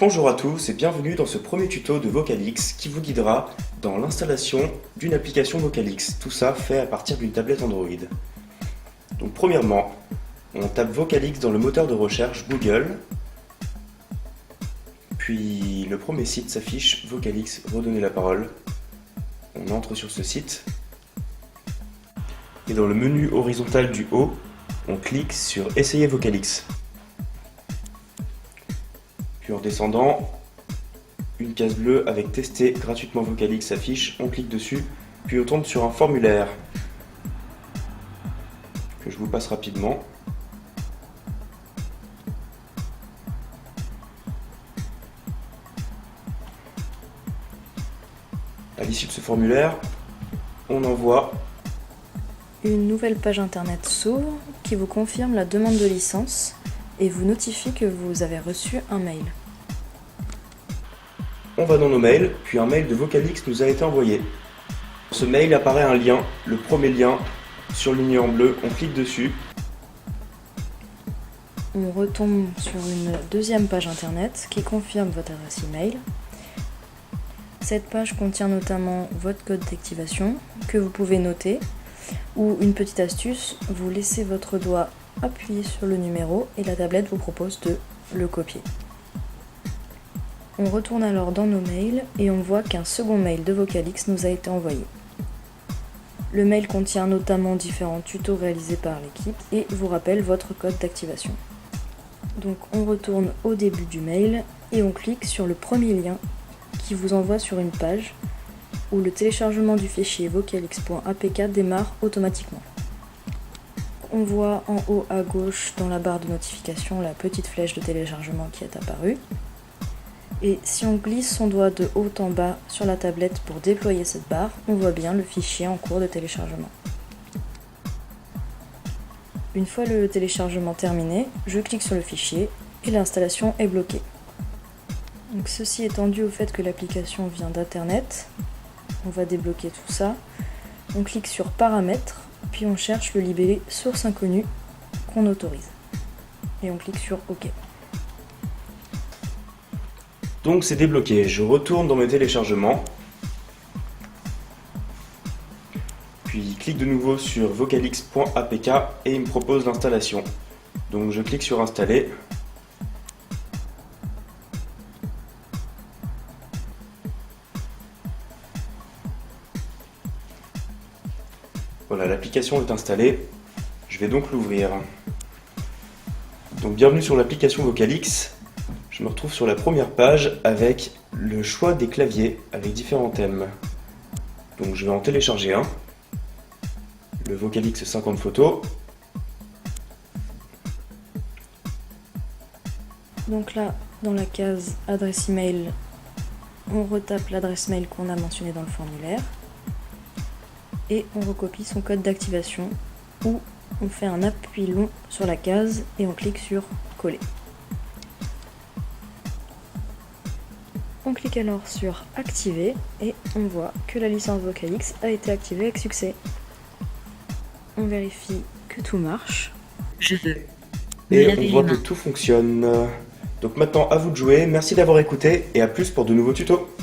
Bonjour à tous et bienvenue dans ce premier tuto de Vocalix qui vous guidera dans l'installation d'une application Vocalix. Tout ça fait à partir d'une tablette Android. Donc premièrement, on tape Vocalix dans le moteur de recherche Google. Puis le premier site s'affiche, Vocalix, redonner la parole. On entre sur ce site. Et dans le menu horizontal du haut, on clique sur Essayer Vocalix. Puis en descendant, une case bleue avec Tester gratuitement Vocalix s'affiche, on clique dessus, puis on tombe sur un formulaire que je vous passe rapidement. À l'issue de ce formulaire, on envoie une nouvelle page internet s'ouvre qui vous confirme la demande de licence et vous notifie que vous avez reçu un mail. On va dans nos mails, puis un mail de Vocalix nous a été envoyé. Dans ce mail apparaît un lien, le premier lien, surligné en bleu, on clique dessus. On retombe sur une deuxième page internet qui confirme votre adresse email. Cette page contient notamment votre code d'activation que vous pouvez noter, ou une petite astuce, vous laissez votre doigt appuyer sur le numéro et la tablette vous propose de le copier. On retourne alors dans nos mails et on voit qu'un second mail de Vocalix nous a été envoyé. Le mail contient notamment différents tutos réalisés par l'équipe et vous rappelle votre code d'activation. Donc on retourne au début du mail et on clique sur le premier lien qui vous envoie sur une page où le téléchargement du fichier vocalix.apk démarre automatiquement. On voit en haut à gauche dans la barre de notification la petite flèche de téléchargement qui est apparue. Et si on glisse son doigt de haut en bas sur la tablette pour déployer cette barre, on voit bien le fichier en cours de téléchargement. Une fois le téléchargement terminé, je clique sur le fichier et l'installation est bloquée. Donc ceci étant dû au fait que l'application vient d'Internet, on va débloquer tout ça. On clique sur Paramètres, puis on cherche le libellé Source inconnue qu'on autorise. Et on clique sur OK. Donc c'est débloqué, je retourne dans mes téléchargements. Puis clique de nouveau sur vocalix.apk et il me propose l'installation. Donc je clique sur Installer. Voilà, l'application est installée. Je vais donc l'ouvrir. Donc bienvenue sur l'application Vocalix. Je me retrouve sur la première page avec le choix des claviers avec différents thèmes. Donc je vais en télécharger un. Le Vocalix 50 photos. Donc là, dans la case adresse email, on retape l'adresse mail qu'on a mentionnée dans le formulaire et on recopie son code d'activation ou on fait un appui long sur la case et on clique sur coller. On clique alors sur activer et on voit que la licence Vocalix a été activée avec succès. On vérifie que tout marche. Je veux. Et laver on les voit mains. que tout fonctionne. Donc maintenant à vous de jouer, merci d'avoir écouté et à plus pour de nouveaux tutos.